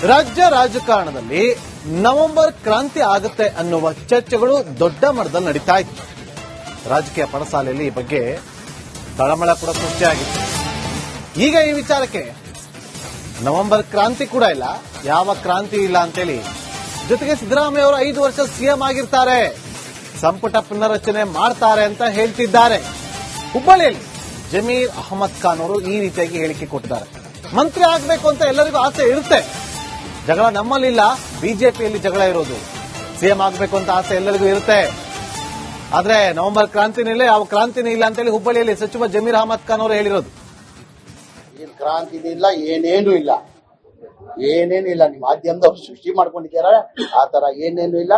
ರಾಜ್ಯ ರಾಜಕಾರಣದಲ್ಲಿ ನವೆಂಬರ್ ಕ್ರಾಂತಿ ಆಗುತ್ತೆ ಅನ್ನುವ ಚರ್ಚೆಗಳು ದೊಡ್ಡ ಮಟ್ಟದಲ್ಲಿ ನಡೀತಾ ಇತ್ತು. ರಾಜಕೀಯ ಪಡಸಾಲೆಯಲ್ಲಿ ಈ ಬಗ್ಗೆ ತಳಮಳ ಕೂಡ ಸೃಷ್ಟಿಯಾಗಿತ್ತು. ಈಗ ಈ ವಿಚಾರಕ್ಕೆ ನವೆಂಬರ್ ಕ್ರಾಂತಿ ಕೂಡ ಇಲ್ಲ, ಯಾವ ಕ್ರಾಂತಿ ಇಲ್ಲ ಅಂತೇಳಿ, ಜೊತೆಗೆ ಸಿದ್ದರಾಮಯ್ಯ ಅವರು 5 ವರ್ಷ ಸಿಎಂ ಆಗಿರ್ತಾರೆ, ಸಂಪುಟ ಪುನರ್ರಚನೆ ಮಾಡ್ತಾರೆ ಅಂತ ಹೇಳ್ತಿದ್ದಾರೆ. ಹುಬ್ಬಳ್ಳಿಯಲ್ಲಿ ಜಮೀರ್ ಅಹಮದ್ ಖಾನ್ ಅವರು ಈ ರೀತಿಯಾಗಿ ಹೇಳಿಕೆ ಕೊಟ್ಟಿದ್ದಾರೆ. ಮಂತ್ರಿ ಆಗಬೇಕು ಅಂತ ಎಲ್ಲರಿಗೂ ಆಸೆ ಇರುತ್ತೆ, ಜಗಳ ನಮ್ಮಲ್ಲಿಲ್ಲ, ಬಿಜೆಪಿಯಲ್ಲಿ ಜಗಳ ಇರೋದು. ಸಿಎಂ ಆಗಬೇಕು ಅಂತ ಆಸೆ ಎಲ್ಲರಿಗೂ ಇರುತ್ತೆ, ಆದ್ರೆ ನವೆಂಬರ್ ಕ್ರಾಂತಿನಿಲ್ಲ, ಯಾವ ಕ್ರಾಂತಿನೇ ಇಲ್ಲ ಅಂತೇಳಿ ಹುಬ್ಬಳ್ಳಿಯಲ್ಲಿ ಸಚಿವ ಜಮೀರ್ ಅಹಮದ್ ಖಾನ್ ಅವರು ಹೇಳಿರೋದು. ಏನ್ ಕ್ರಾಂತಿ ಇಲ್ಲ, ಏನೇನು ಇಲ್ಲ, ಏನೇನು ಇಲ್ಲ. ನಿಮ್ಮ ಮಾಧ್ಯಮದವ್ರು ಸೃಷ್ಟಿ ಮಾಡ್ಕೊಂಡಿದ್ದಾರೆ, ಆ ತರ ಏನೇನು ಇಲ್ಲ.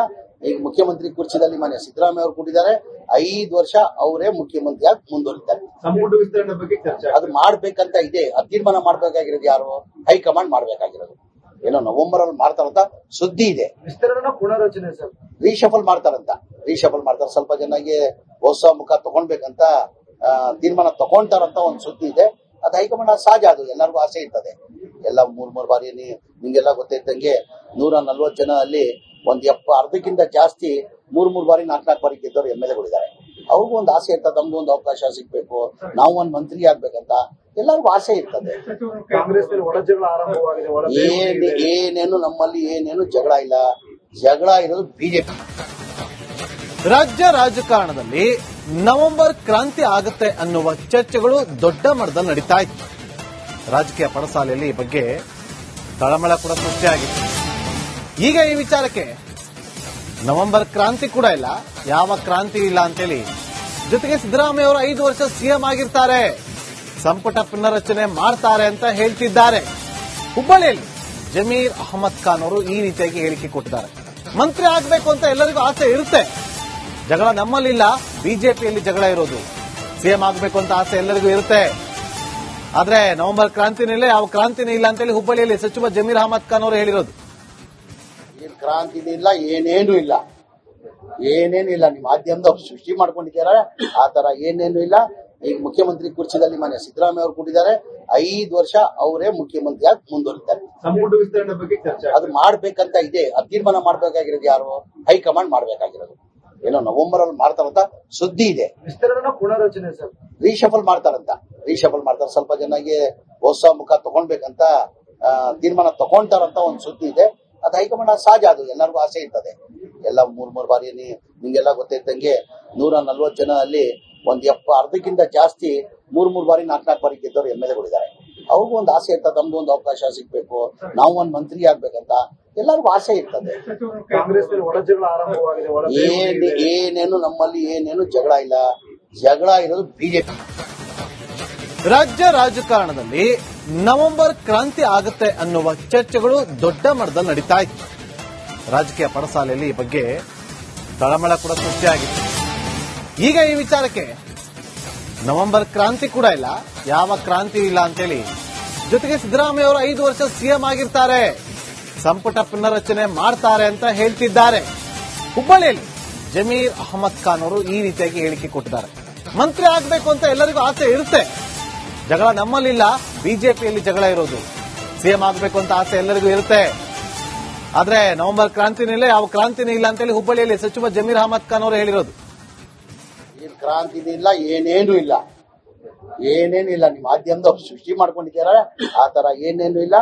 ಈಗ ಮುಖ್ಯಮಂತ್ರಿ ಕುರ್ಚಿದಲ್ಲಿ ಮನೆ ಸಿದ್ದರಾಮಯ್ಯ ಅವರು ಕೂತಿದ್ದಾರೆ, 5 ವರ್ಷ ಅವರೇ ಮುಖ್ಯಮಂತ್ರಿಯಾಗಿ ಮುಂದುವರಿತಾರೆ. ಸಂಪುಟ ವಿಸ್ತರಣೆ ಬಗ್ಗೆ ಚರ್ಚೆ ಅದು ಮಾಡ್ಬೇಕಂತ ಇದೆ, ತೀರ್ಮಾನ ಮಾಡ್ಬೇಕಾಗಿರೋದು ಯಾರು? ಹೈಕಮಾಂಡ್ ಮಾಡ್ಬೇಕಾಗಿರೋದು. ಏನೋ ನವೆಂಬರ್ ಅಲ್ಲಿ ಮಾಡ್ತಾರಂತ ಸುದ್ದಿ ಇದೆ. ವಿಸ್ತರಣೆ ಪುನರ್ರಚನೆ ಸರ್, ರೀಶಫಲ್ ಮಾಡ್ತಾರಂತ, ರೀಶಫಲ್ ಮಾಡ್ತಾರೆ. ಸ್ವಲ್ಪ ಜನಗೆ ಹೊಸ ಮುಖ ತಗೊಂಡ್ಬೇಕಂತ ತೀರ್ಮಾನ ತಗೊಂತಾರಂತ ಒಂದು ಸುದ್ದಿ ಇದೆ. ಅದು ಹೈಕಮಾಂಡ್ ಸಹಜ, ಅದು ಎಲ್ಲರಿಗೂ ಆಸೆ ಇರ್ತದೆ. ಎಲ್ಲ ಮೂರ್ ಬಾರಿ ನಿಮ್ಗೆಲ್ಲ ಗೊತ್ತಿದ್ದಂಗೆ 140 ಜನ ಅಲ್ಲಿ ಒಂದ್ ಅರ್ಧಕ್ಕಿಂತ ಜಾಸ್ತಿ 3 ಬಾರಿ 4 ಬಾರಿ ಗೆದ್ದವರು MLAಗಳಿದ್ದಾರೆ. ಅವ್ರಿಗೂ ಒಂದು ಆಸೆ ಇರ್ತದೆ, ನಮ್ಗೂ ಒಂದು ಅವಕಾಶ ಸಿಗ್ಬೇಕು, ನಾವು ಒಂದು ಮಂತ್ರಿ ಆಗ್ಬೇಕಂತ ಎಲ್ಲರಿಗೂ ಆಸೆ ಇರ್ತದೆ. ಕಾಂಗ್ರೆಸ್ ಒಳಜಗಳ ಆರಂಭವಾಗಿದೆ. ಏನೇನು ನಮ್ಮಲ್ಲಿ ಏನೇನು ಜಗಳ ಇಲ್ಲ, ಜಗಳ ಇರೋದು ಬಿಜೆಪಿ. ರಾಜ್ಯ ರಾಜಕಾರಣದಲ್ಲಿ ನವೆಂಬರ್ ಕ್ರಾಂತಿ ಆಗುತ್ತೆ ಅನ್ನುವ ಚರ್ಚೆಗಳು ದೊಡ್ಡ ಮಟ್ಟದಲ್ಲಿ ನಡೀತಾ ಇತ್ತು. ರಾಜಕೀಯ ಪಡಸಾಲೆಯಲ್ಲಿ ಈ ಬಗ್ಗೆ ತಳಮಳ ಕೂಡ ಸೃಷ್ಟಿಯಾಗಿತ್ತು. ಈಗ ಈ ವಿಚಾರಕ್ಕೆ ನವೆಂಬರ್ ಕ್ರಾಂತಿ ಕೂಡ ಇಲ್ಲ, ಯಾವ ಕ್ರಾಂತಿ ಇಲ್ಲ ಅಂತೇಳಿ, ಜೊತೆಗೆ ಸಿದ್ದರಾಮಯ್ಯ ಅವರು 5 ವರ್ಷ ಸಿಎಂ ಆಗಿರ್ತಾರೆ, ಸಂಪುಟ ಪುನರ್ರಚನೆ ಮಾಡ್ತಾರೆ ಅಂತ ಹೇಳ್ತಿದ್ದಾರೆ. ಹುಬ್ಬಳ್ಳಿಯಲ್ಲಿ ಜಮೀರ್ ಅಹಮದ್ ಖಾನ್ ಅವರು ಈ ರೀತಿಯಾಗಿ ಹೇಳಿಕೆ ಕೊಟ್ಟಿದ್ದಾರೆ. ಮಂತ್ರಿ ಆಗಬೇಕು ಅಂತ ಎಲ್ಲರಿಗೂ ಆಸೆ ಇರುತ್ತೆ, ಜಗಳ ನಮ್ಮಲ್ಲಿಲ್ಲ, ಬಿಜೆಪಿಯಲ್ಲಿ ಜಗಳ ಇರೋದು. ಸಿಎಂ ಆಗಬೇಕು ಅಂತ ಆಸೆ ಎಲ್ಲರಿಗೂ ಇರುತ್ತೆ, ಆದ್ರೆ ನವೆಂಬರ್ ಕ್ರಾಂತಿನಿಲ್ಲ, ಯಾವ ಕ್ರಾಂತಿನೇ ಇಲ್ಲ ಅಂತೇಳಿ ಹುಬ್ಬಳ್ಳಿಯಲ್ಲಿ ಸಚಿವ ಜಮೀರ್ ಅಹಮದ್ ಖಾನ್ ಅವರು ಹೇಳಿರೋದು. ಏನ್ ಕ್ರಾಂತಿ ಇಲ್ಲ, ಏನೇನು ಇಲ್ಲ, ಏನೇನು ಇಲ್ಲ. ನಿಮ್ಮ ಮಾಧ್ಯಮದವ್ರು ಸೃಷ್ಟಿ ಮಾಡ್ಕೊಂಡಿದ್ದಾರೆ, ಆ ತರ ಏನೇನು ಇಲ್ಲ. ಈಗ ಮುಖ್ಯಮಂತ್ರಿ ಕುರ್ಚಿದಲ್ಲಿ ಮನೆ ಸಿದ್ದರಾಮಯ್ಯ ಅವರು ಕೂತಿದ್ದಾರೆ, 5 ವರ್ಷ ಅವರೇ ಮುಖ್ಯಮಂತ್ರಿಯಾಗಿ ಮುಂದುವರಿತಾರೆ. ಸಂಪುಟ ವಿಸ್ತರಣೆ ಬಗ್ಗೆ ಚರ್ಚೆ ಅದು ಮಾಡ್ಬೇಕಂತ ಇದೆ, ತೀರ್ಮಾನ ಮಾಡ್ಬೇಕಾಗಿರೋದು ಯಾರು? ಹೈಕಮಾಂಡ್ ಮಾಡ್ಬೇಕಾಗಿರೋದು. ಏನೋ ನವೆಂಬರ್ ಅಲ್ಲಿ ಮಾಡ್ತಾರಂತ ಸುದ್ದಿ ಇದೆ. ವಿಸ್ತರಣೆ ಪುನರ್ರಚನೆ ಸರ್, ರೀಶಫಲ್ ಮಾಡ್ತಾರಂತ, ರೀಶಫಲ್ ಮಾಡ್ತಾರೆ. ಸ್ವಲ್ಪ ಜನಗೆ ಹೊಸ ಮುಖ ತಗೊಂಡ್ಬೇಕಂತ ತೀರ್ಮಾನ ತಗೊಂತಾರಂತ ಒಂದು ಸುದ್ದಿ ಇದೆ. ಅದು ಹೈಕಮಾಂಡ್ ಸಹಜ, ಅದು ಎಲ್ಲರಿಗೂ ಆಸೆ ಇರ್ತದೆ. ಎಲ್ಲ 3 ಬಾರಿ ನಿಮ್ಗೆಲ್ಲ ಗೊತ್ತಿದ್ದಂಗೆ 140 ಜನ ಅಲ್ಲಿ ಒಂದ್ ಅರ್ಧಕ್ಕಿಂತ ಜಾಸ್ತಿ 3 ಬಾರಿ 4 ಬಾರಿ ಗೆದ್ದವರು MLAಗಳಿದ್ದಾರೆ. ಅವ್ರಿಗೂ ಒಂದು ಆಸೆ ಇರ್ತದೆ, ನಮ್ಗೂ ಒಂದು ಅವಕಾಶ ಸಿಗ್ಬೇಕು, ನಾವು ಒಂದು ಮಂತ್ರಿ ಆಗ್ಬೇಕಂತ ಎಲ್ಲರಿಗೂ ಆಸೆ ಇರ್ತದೆ. ಕಾಂಗ್ರೆಸ್ ಒಳಜಗಳ ಆರಂಭವಾಗಿದೆ. ಏನೇನು ನಮ್ಮಲ್ಲಿ ಏನೇನು ಜಗಳ ಇಲ್ಲ, ಜಗಳ ಇರೋದು ಬಿಜೆಪಿ. ರಾಜ್ಯ ರಾಜಕಾರಣದಲ್ಲಿ ನವೆಂಬರ್ ಕ್ರಾಂತಿ ಆಗುತ್ತೆ ಅನ್ನುವ ಚರ್ಚೆಗಳು ದೊಡ್ಡ ಮಟ್ಟದಲ್ಲಿ ನಡೀತಾ ಇತ್ತು. ರಾಜಕೀಯ ಪಡಸಾಲೆಯಲ್ಲಿ ಈ ಬಗ್ಗೆ ತಳಮಳ ಕೂಡ ಸೃಷ್ಟಿಯಾಗಿತ್ತು. ಈಗ ಈ ವಿಚಾರಕ್ಕೆ ನವೆಂಬರ್ ಕ್ರಾಂತಿ ಕೂಡ ಇಲ್ಲ, ಯಾವ ಕ್ರಾಂತಿ ಇಲ್ಲ ಅಂತೇಳಿ, ಜೊತೆಗೆ ಸಿದ್ದರಾಮಯ್ಯ ಅವರು 5 ವರ್ಷ ಸಿಎಂ ಆಗಿರ್ತಾರೆ, ಸಂಪುಟ ಪುನರ್ರಚನೆ ಮಾಡ್ತಾರೆ ಅಂತ ಹೇಳ್ತಿದ್ದಾರೆ. ಹುಬ್ಬಳ್ಳಿಯಲ್ಲಿ ಜಮೀರ್ ಅಹಮದ್ ಖಾನ್ ಅವರು ಈ ರೀತಿಯಾಗಿ ಹೇಳಿಕೆ ಕೊಟ್ಟಿದ್ದಾರೆ. ಮಂತ್ರಿ ಆಗಬೇಕು ಅಂತ ಎಲ್ಲರಿಗೂ ಆಸೆ ಇರುತ್ತೆ, ಜಗಳ ನಮ್ಮಲ್ಲಿಲ್ಲ, ಬಿಜೆಪಿಯಲ್ಲಿ ಜಗಳ ಇರೋದು. ಸಿಎಂ ಆಗಬೇಕು ಅಂತ ಆಸೆ ಎಲ್ಲರಿಗೂ ಇರುತ್ತೆ, ಆದ್ರೆ ನವೆಂಬರ್ ಕ್ರಾಂತಿನಿಲ್ಲ, ಯಾವ ಕ್ರಾಂತಿನೇ ಇಲ್ಲ ಅಂತೇಳಿ ಹುಬ್ಬಳ್ಳಿಯಲ್ಲಿ ಸಚಿವ ಜಮೀರ್ ಅಹಮದ್ ಖಾನ್ ಅವರು ಹೇಳಿರೋದು. ಏನ್ ಕ್ರಾಂತಿ ಇಲ್ಲ, ಏನೇನು ಇಲ್ಲ, ಏನೇನು ಇಲ್ಲ. ನಿಮ್ಮ ಮಾಧ್ಯಮದವ್ರು ಸೃಷ್ಟಿ ಮಾಡ್ಕೊಂಡಿದ್ದಾರೆ, ಆ ತರ ಏನೇನು ಇಲ್ಲ.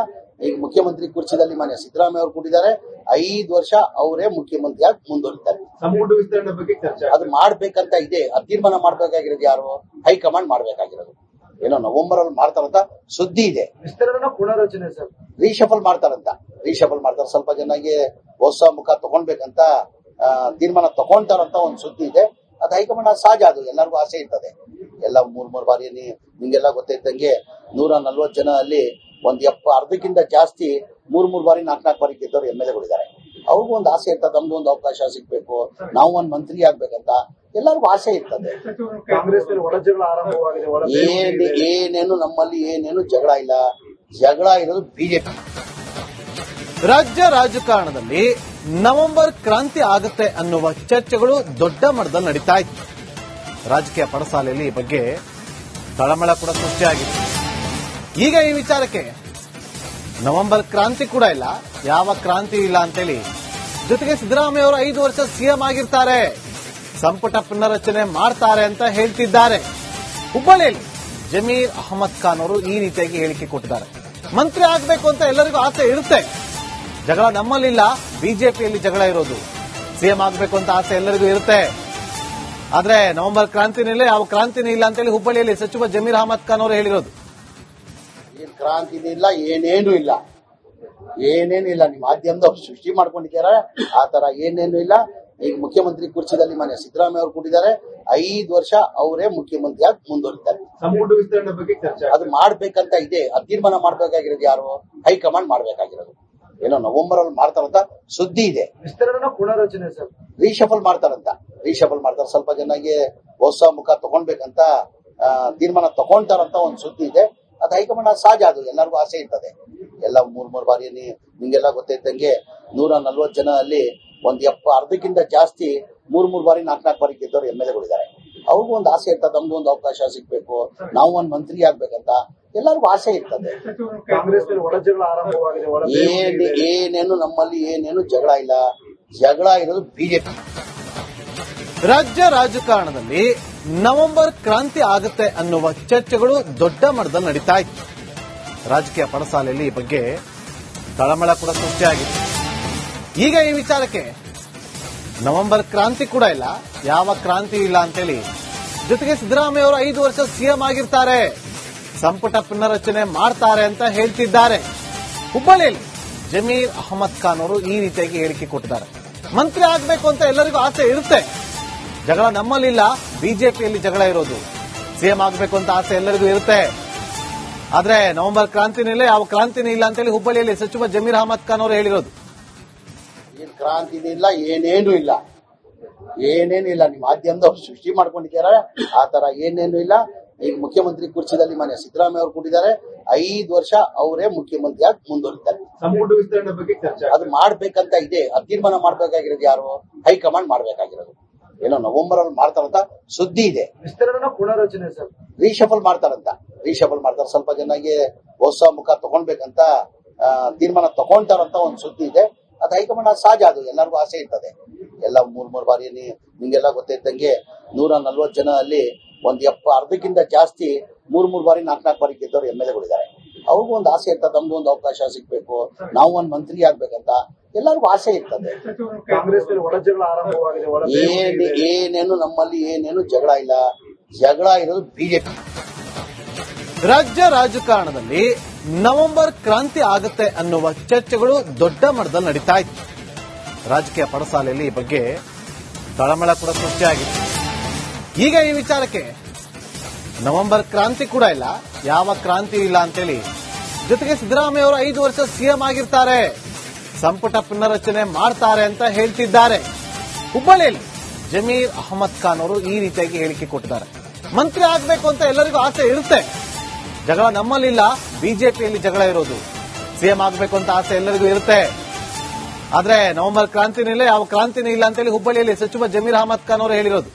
ಈಗ ಮುಖ್ಯಮಂತ್ರಿ ಕುರ್ಚಿದಲ್ಲಿ ಮನೆ ಸಿದ್ದರಾಮಯ್ಯ ಅವರು ಕೂತಿದ್ದಾರೆ, 5 ವರ್ಷ ಅವರೇ ಮುಖ್ಯಮಂತ್ರಿಯಾಗಿ ಮುಂದುವರಿತಾರೆ. ಸಂಪುಟ ವಿಸ್ತರಣೆ ಬಗ್ಗೆ ಚರ್ಚೆ ಅದು ಮಾಡ್ಬೇಕಂತ ಇದೆ, ತೀರ್ಮಾನ ಮಾಡ್ಬೇಕಾಗಿರೋದು ಯಾರು? ಹೈಕಮಾಂಡ್ ಮಾಡ್ಬೇಕಾಗಿರೋದು. ಏನೋ ನವೆಂಬರ್ ಅಲ್ಲಿ ಮಾಡ್ತಾರಂತ ಸುದ್ದಿ ಇದೆ. ವಿಸ್ತರಣೆ ಪುನರ್ರಚನೆ ಸರ್, ರೀಶಫಲ್ ಮಾಡ್ತಾರಂತ, ರೀಶಫಲ್ ಮಾಡ್ತಾರೆ. ಸ್ವಲ್ಪ ಜನಗೆ ಹೊಸ ಮುಖ ತಗೊಂಡ್ಬೇಕಂತ ತೀರ್ಮಾನ ತಗೊಂತಾರಂತ ಒಂದು ಸುದ್ದಿ ಇದೆ. ಅದು ಹೈಕಮಾಂಡ್ ಸಹಜ, ಅದು ಎಲ್ಲರಿಗೂ ಆಸೆ ಇರ್ತದೆ. ಎಲ್ಲ 3 ಬಾರಿ ನಿಮ್ಗೆಲ್ಲ ಗೊತ್ತಿದ್ದಂಗೆ 140 ಜನ ಅಲ್ಲಿ ಒಂದ್ ಅರ್ಧಕ್ಕಿಂತ ಜಾಸ್ತಿ 3 ಬಾರಿ 4 ಬಾರಿ ಗೆದ್ದವರು MLAಗಳಿದ್ದಾರೆ. ಅವ್ರಿಗೂ ಒಂದು ಆಸೆ ಇರ್ತದೆ, ನಮ್ಗೂ ಒಂದು ಅವಕಾಶ ಸಿಗ್ಬೇಕು, ನಾವು ಒಂದು ಮಂತ್ರಿ ಆಗ್ಬೇಕಂತ ಎಲ್ಲರಿಗೂ ಆಸೆ ಇರ್ತದೆ. ಕಾಂಗ್ರೆಸ್ ಒಳಜಗಳ ಆರಂಭವಾಗಿದೆ. ಏನೇನು ನಮ್ಮಲ್ಲಿ ಏನೇನು ಜಗಳ ಇಲ್ಲ, ಜಗಳ ಇರೋದು ಬಿಜೆಪಿ. ರಾಜ್ಯ ರಾಜಕಾರಣದಲ್ಲಿ ನವೆಂಬರ್ ಕ್ರಾಂತಿ ಆಗುತ್ತೆ ಅನ್ನುವ ಚರ್ಚೆಗಳು ದೊಡ್ಡ ಮಟ್ಟದಲ್ಲಿ ನಡೀತಾ ಇತ್ತು. ರಾಜಕೀಯ ಪಡಸಾಲೆಯಲ್ಲಿ ಈ ಬಗ್ಗೆ ತಳಮಳ ಕೂಡ ಸೃಷ್ಟಿಯಾಗಿತ್ತು. ಈಗ ಈ ವಿಚಾರಕ್ಕೆ ನವೆಂಬರ್ ಕ್ರಾಂತಿ ಕೂಡ ಇಲ್ಲ, ಯಾವ ಕ್ರಾಂತಿ ಇಲ್ಲ ಅಂತೇಳಿ. ಜೊತೆಗೆ ಸಿದ್ದರಾಮಯ್ಯ ಅವರು 5 ವರ್ಷ ಸಿಎಂ ಆಗಿರ್ತಾರೆ, ಸಂಪುಟ ಪುನರ್ರಚನೆ ಮಾಡ್ತಾರೆ ಅಂತ ಹೇಳ್ತಿದ್ದಾರೆ. ಹುಬ್ಬಳ್ಳಿಯಲ್ಲಿ ಜಮೀರ್ ಅಹಮದ್ ಖಾನ್ ಅವರು ಈ ರೀತಿಯಾಗಿ ಹೇಳಿಕೆ ಕೊಟ್ಟಿದ್ದಾರೆ. ಮಂತ್ರಿ ಆಗಬೇಕು ಅಂತ ಎಲ್ಲರಿಗೂ ಆಸೆ ಇರುತ್ತೆ, ಜಗಳ ನಮ್ಮಲ್ಲಿಲ್ಲ, ಬಿಜೆಪಿಯಲ್ಲಿ ಜಗಳ ಇರೋದು. ಸಿಎಂ ಆಗಬೇಕು ಅಂತ ಆಸೆ ಎಲ್ಲರಿಗೂ ಇರುತ್ತೆ, ಆದ್ರೆ ನವೆಂಬರ್ ಕ್ರಾಂತಿನೇ ಇಲ್ಲ, ಯಾವ ಕ್ರಾಂತಿನೇ ಇಲ್ಲ ಅಂತೇಳಿ ಹುಬ್ಬಳ್ಳಿಯಲ್ಲಿ ಸಚಿವ ಜಮೀರ್ ಅಹಮದ್ ಖಾನ್ ಅವರು ಹೇಳಿರೋದು. ಏನ್ ಕ್ರಾಂತಿ ಇಲ್ಲ, ಏನೇನು ಇಲ್ಲ, ಏನೇನು ಇಲ್ಲ. ನಿಮ್ಮ ಮಾಧ್ಯಮದವ್ರು ಸೃಷ್ಟಿ ಮಾಡ್ಕೊಂಡಿದ್ದಾರೆ, ಆ ತರ ಏನೇನು ಇಲ್ಲ. ಈಗ ಮುಖ್ಯಮಂತ್ರಿ ಕುರ್ಚಿದಲ್ಲಿ ಮನೆ ಸಿದ್ದರಾಮಯ್ಯ ಅವರು ಕೂಡಿದ್ದಾರೆ, 5 ವರ್ಷ ಅವರೇ ಮುಖ್ಯಮಂತ್ರಿಯಾಗಿ ಮುಂದುವರಿತಾರೆ. ಸಂಪುಟ ವಿಸ್ತರಣೆ ಬಗ್ಗೆ ಚರ್ಚೆ ಅದು ಮಾಡ್ಬೇಕಂತ ಇದೆ, ಅದು ತೀರ್ಮಾನ ಮಾಡ್ಬೇಕಾಗಿರೋದು ಯಾರು? ಹೈಕಮಾಂಡ್ ಮಾಡ್ಬೇಕಾಗಿರೋದು. ಏನೋ ನವೆಂಬರ್ ಅಲ್ಲಿ ಮಾಡ್ತಾರಂತ ಸುದ್ದಿ ಇದೆ. ವಿಸ್ತರಣೆ ಪುನರ್ರಚನೆ ಸರ್, ರೀಶಫಲ್ ಮಾಡ್ತಾರಂತ, ರೀಶಫಲ್ ಮಾಡ್ತಾರೆ. ಸ್ವಲ್ಪ ಜನಗೆ ಹೊಸ ಮುಖ ತಗೊಂಡ್ಬೇಕಂತ ತೀರ್ಮಾನ ತಗೊಂತಾರಂತ ಒಂದು ಸುದ್ದಿ ಇದೆ. ಅದು ಹೈಕಮಾಂಡ್ ಸಹಜ, ಅದು ಎಲ್ಲರಿಗೂ ಆಸೆ ಇರ್ತದೆ. ಎಲ್ಲ ಮೂರ್ ಬಾರಿ ನಿಮ್ಗೆಲ್ಲ ಗೊತ್ತಿದ್ದಂಗೆ 140 ಜನ ಅಲ್ಲಿ ಒಂದ್ ಅರ್ಧಕ್ಕಿಂತ ಜಾಸ್ತಿ 3 ಬಾರಿ 4 ಬಾರಿ ಗೆದ್ದವರು MLAಗಳಿದ್ದಾರೆ. ಅವ್ರಿಗೂ ಒಂದು ಆಸೆ ಇರ್ತದೆ, ನಮ್ಗೂ ಒಂದು ಅವಕಾಶ ಸಿಗ್ಬೇಕು, ನಾವು ಒಂದು ಮಂತ್ರಿ ಆಗ್ಬೇಕಂತ ಎಲ್ಲರಿಗೂ ಆಸೆ ಇರ್ತದೆ. ಕಾಂಗ್ರೆಸ್ ಒಳಜಗಳ ಆರಂಭವಾಗಿದೆ. ಏನೇನು ನಮ್ಮಲ್ಲಿ ಏನೇನು ಜಗಳ ಇಲ್ಲ, ಜಗಳ ಇರೋದು ಬಿಜೆಪಿ. ರಾಜ್ಯ ರಾಜಕಾರಣದಲ್ಲಿ ನವೆಂಬರ್ ಕ್ರಾಂತಿ ಆಗುತ್ತೆ ಅನ್ನುವ ಚರ್ಚೆಗಳು ದೊಡ್ಡ ಮಟ್ಟದಲ್ಲಿ ನಡೀತಾ ಇತ್ತು. ರಾಜಕೀಯ ಪಡಸಾಲೆಯಲ್ಲಿ ಈ ಬಗ್ಗೆ ತಳಮಳ ಕೂಡ ಸೃಷ್ಟಿಯಾಗಿದೆ. ಈಗ ಈ ವಿಚಾರಕ್ಕೆ ನವೆಂಬರ್ ಕ್ರಾಂತಿ ಕೂಡ ಇಲ್ಲ, ಯಾವ ಕ್ರಾಂತಿ ಇಲ್ಲ ಅಂತೇಳಿ. ಜೊತೆಗೆ ಸಿದ್ದರಾಮಯ್ಯ ಅವರು 5 ವರ್ಷ ಸಿಎಂ ಆಗಿರ್ತಾರೆ, ಸಂಪುಟ ಪುನರ್ರಚನೆ ಮಾಡ್ತಾರೆ ಅಂತ ಹೇಳ್ತಿದ್ದಾರೆ. ಹುಬ್ಬಳ್ಳಿಯಲ್ಲಿ ಜಮೀರ್ ಅಹಮದ್ ಖಾನ್ ಅವರು ಈ ರೀತಿಯಾಗಿ ಹೇಳಿಕೆ ಕೊಟ್ಟಿದ್ದಾರೆ. ಮಂತ್ರಿ ಆಗಬೇಕು ಅಂತ ಎಲ್ಲರಿಗೂ ಆಸೆ ಇರುತ್ತೆ, ಜಗಳ ನಮ್ಮಲ್ಲಿಲ್ಲ, ಬಿಜೆಪಿಯಲ್ಲಿ ಜಗಳ ಇರೋದು. ಸಿಎಂ ಆಗಬೇಕು ಅಂತ ಆಸೆ ಎಲ್ಲರಿಗೂ ಇರುತ್ತೆ, ಆದ್ರೆ ನವೆಂಬರ್ ಕ್ರಾಂತಿನೇ ಇಲ್ಲ, ಯಾವ ಕ್ರಾಂತಿನೇ ಇಲ್ಲ ಅಂತೇಳಿ ಹುಬ್ಬಳ್ಳಿಯಲ್ಲಿ ಸಚಿವ ಜಮೀರ್ ಅಹಮದ್ ಖಾನ್ ಅವರು ಹೇಳಿರೋದು. ಏನ್ ಕ್ರಾಂತಿ ಇಲ್ಲ, ಏನೇನು ಇಲ್ಲ, ಏನೇನು ಇಲ್ಲ. ನಿಮ್ಮ ಮಾಧ್ಯಮದವ್ರು ಸೃಷ್ಟಿ ಮಾಡ್ಕೊಂಡಿದ್ದಾರೆ, ಆ ತರ ಏನೇನು ಇಲ್ಲ. ಈಗ ಮುಖ್ಯಮಂತ್ರಿ ಕುರ್ಚಿದಲ್ಲಿ ಮನೆ ಸಿದ್ದರಾಮಯ್ಯ ಅವರು ಕೂಡಿದ್ದಾರೆ, 5 ವರ್ಷ ಅವರೇ ಮುಖ್ಯಮಂತ್ರಿಯಾಗಿ ಮುಂದುವರಿತಾರೆ. ಸಂಪುಟ ವಿಸ್ತರಣೆ ಬಗ್ಗೆ ಚರ್ಚೆ ಅದು ಮಾಡ್ಬೇಕಂತ ಇದೆ, ಅದು ತೀರ್ಮಾನ ಮಾಡ್ಬೇಕಾಗಿರೋದು ಯಾರು? ಹೈಕಮಾಂಡ್ ಮಾಡ್ಬೇಕಾಗಿರೋದು. ಏನೋ ನವೆಂಬರ್ ಅಲ್ಲಿ ಮಾಡ್ತಾರಂತ ಸುದ್ದಿ ಇದೆ. ವಿಸ್ತರಣೆ ಪುನರ್ರಚನೆ ಸರ್, ರೀಶಫಲ್ ಮಾಡ್ತಾರಂತ, ರೀಶಫಲ್ ಮಾಡ್ತಾರೆ. ಸ್ವಲ್ಪ ಜನಗೆ ಹೊಸ ಮುಖ ತಗೊಂಡ್ಬೇಕಂತ ತೀರ್ಮಾನ ತಗೊಂತಾರಂತ ಒಂದು ಸುದ್ದಿ ಇದೆ. ಅದು ಹೈಕಮಾಂಡ್ ಸಹಜ, ಅದು ಎಲ್ಲರಿಗೂ ಆಸೆ ಇರ್ತದೆ. ಎಲ್ಲ 3 ಬಾರಿ ನಿಮ್ಗೆಲ್ಲ ಗೊತ್ತಿದ್ದಂಗೆ 140 ಜನ ಅಲ್ಲಿ ಒಂದ್ ಅರ್ಧಕ್ಕಿಂತ ಜಾಸ್ತಿ 3 ಬಾರಿ 4 ಬಾರಿ ಗೆದ್ದವರು MLAಗಳಿದ್ದಾರೆ. ಅವ್ರಿಗೂ ಒಂದು ಆಸೆ ಇರ್ತದೆ, ನಮ್ಗೂ ಒಂದು ಅವಕಾಶ ಸಿಗ್ಬೇಕು, ನಾವು ಒಂದು ಮಂತ್ರಿ ಆಗ್ಬೇಕಂತ ಎಲ್ಲರಿಗೂ ಆಸೆ ಇರ್ತದೆ. ಕಾಂಗ್ರೆಸ್ ಒಳಜಗಳ ಆರಂಭವಾಗಿದೆ. ಏನೇನು ನಮ್ಮಲ್ಲಿ ಏನೇನು ಜಗಳ ಇಲ್ಲ, ಜಗಳ ಇರೋದು ಬಿಜೆಪಿ. ರಾಜ್ಯ ರಾಜಕಾರಣದಲ್ಲಿ ನವೆಂಬರ್ ಕ್ರಾಂತಿ ಆಗುತ್ತೆ ಅನ್ನುವ ಚರ್ಚೆಗಳು ದೊಡ್ಡ ಮಟ್ಟದಲ್ಲಿ ನಡೀತಾ ಇತ್ತು. ರಾಜಕೀಯ ಪಡಸಾಲೆಯಲ್ಲಿ ಈ ಬಗ್ಗೆ ತಳಮಳ ಕೂಡ ಸೃಷ್ಟಿಯಾಗಿದೆ. ಈಗ ಈ ವಿಚಾರಕ್ಕೆ ನವೆಂಬರ್ ಕ್ರಾಂತಿ ಕೂಡ ಇಲ್ಲ, ಯಾವ ಕ್ರಾಂತಿ ಇಲ್ಲ ಅಂತೇಳಿ. ಜೊತೆಗೆ ಸಿದ್ದರಾಮಯ್ಯ ಅವರು 5 ವರ್ಷ ಸಿಎಂ ಆಗಿರ್ತಾರೆ, ಸಂಪುಟ ಪುನರ್ರಚನೆ ಮಾಡ್ತಾರೆ ಅಂತ ಹೇಳ್ತಿದ್ದಾರೆ. ಹುಬ್ಬಳ್ಳಿಯಲ್ಲಿ ಜಮೀರ್ ಅಹಮದ್ ಖಾನ್ ಅವರು ಈ ರೀತಿಯಾಗಿ ಹೇಳಿಕೆ ಕೊಟ್ಟಿದ್ದಾರೆ. ಮಂತ್ರಿ ಆಗಬೇಕು ಅಂತ ಎಲ್ಲರಿಗೂ ಆಸೆ ಇರುತ್ತೆ, ಜಗಳ ನಮ್ಮಲ್ಲಿಲ್ಲ, ಬಿಜೆಪಿಯಲ್ಲಿ ಜಗಳ ಇರೋದು. ಸಿಎಂ ಆಗಬೇಕು ಅಂತ ಆಸೆ ಎಲ್ಲರಿಗೂ ಇರುತ್ತೆ, ಆದ್ರೆ ನವೆಂಬರ್ ಕ್ರಾಂತಿನೇ ಇಲ್ಲ, ಯಾವ ಕ್ರಾಂತಿನೇ ಇಲ್ಲ ಅಂತೇಳಿ ಹುಬ್ಬಳ್ಳಿಯಲ್ಲಿ ಸಚಿವ ಜಮೀರ್ ಅಹಮದ್ ಖಾನ್ ಅವರು ಹೇಳಿರೋದು.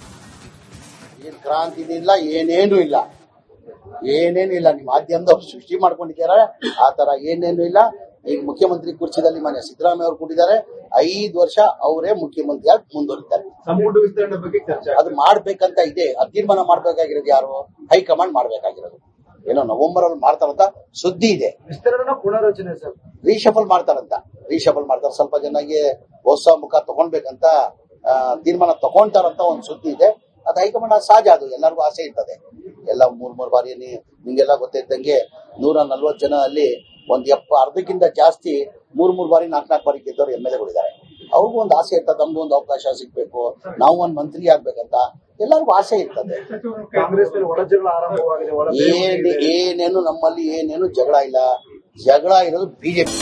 ಏನ್ ಕ್ರಾಂತಿ ಇಲ್ಲ, ಏನೇನು ಇಲ್ಲ, ಏನೇನು ಇಲ್ಲ. ನಿಮ್ಮ ಮಾಧ್ಯಮದವ್ರು ಸೃಷ್ಟಿ ಮಾಡ್ಕೊಂಡಿದ್ದಾರೆ, ಆ ತರ ಏನೇನು ಇಲ್ಲ. ಈಗ ಮುಖ್ಯಮಂತ್ರಿ ಕುರ್ಚಿದಲ್ಲಿ ಮನೆ ಸಿದ್ದರಾಮಯ್ಯ ಅವರು ಕೂಡಿದ್ದಾರೆ, 5 ವರ್ಷ ಅವರೇ ಮುಖ್ಯಮಂತ್ರಿಯಾಗಿ ಮುಂದುವರಿತಾರೆ. ಸಂಪುಟ ವಿಸ್ತರಣೆ ಬಗ್ಗೆ ಚರ್ಚೆ ಅದು ಮಾಡ್ಬೇಕಂತ ಇದೆ, ಅದು ತೀರ್ಮಾನ ಮಾಡ್ಬೇಕಾಗಿರೋದು ಯಾರು? ಹೈಕಮಾಂಡ್ ಮಾಡ್ಬೇಕಾಗಿರೋದು. ಏನೋ ನವೆಂಬರ್ ಅಲ್ಲಿ ಮಾಡ್ತಾರಂತ ಸುದ್ದಿ ಇದೆ. ವಿಸ್ತರಣೆ ಪುನರ್ರಚನೆ ಸರ್, ರೀಶಫಲ್ ಮಾಡ್ತಾರಂತ, ರೀಶಫಲ್ ಮಾಡ್ತಾರೆ. ಸ್ವಲ್ಪ ಜನಗೆ ಹೊಸ ಮುಖ ತಗೊಂಡ್ಬೇಕಂತ ತೀರ್ಮಾನ ತಗೊಂತಾರಂತ ಒಂದು ಸುದ್ದಿ ಇದೆ. ಅದು ಹೈಕಮಾಂಡ್ ಸಹಜ, ಅದು ಎಲ್ಲರಿಗೂ ಆಸೆ ಇರ್ತದೆ. ಎಲ್ಲ 3 ಬಾರಿ ನಿಮ್ಗೆಲ್ಲ ಗೊತ್ತಿದ್ದಂಗೆ 140 ಜನ ಅಲ್ಲಿ ಒಂದ್ ಅರ್ಧಕ್ಕಿಂತ ಜಾಸ್ತಿ 3 ಬಾರಿ 4 ಬಾರಿ ಗೆದ್ದವರು MLAಗಳಿದ್ದಾರೆ. ಅವ್ರಿಗೂ ಒಂದು ಆಸೆ ಇರ್ತದೆ, ನಮ್ಗೂ ಒಂದು ಅವಕಾಶ ಸಿಗ್ಬೇಕು, ನಾವು ಒಂದು ಮಂತ್ರಿ ಆಗ್ಬೇಕಂತ ಎಲ್ಲರಿಗೂ ಆಸೆ ಇರ್ತದೆ. ಕಾಂಗ್ರೆಸ್ ಒಳಜಗಳ ಆರಂಭವಾಗಿದೆ. ಏನೇನು ನಮ್ಮಲ್ಲಿ ಏನೇನು ಜಗಳ ಇಲ್ಲ, ಜಗಳ ಇರೋದು ಬಿಜೆಪಿ.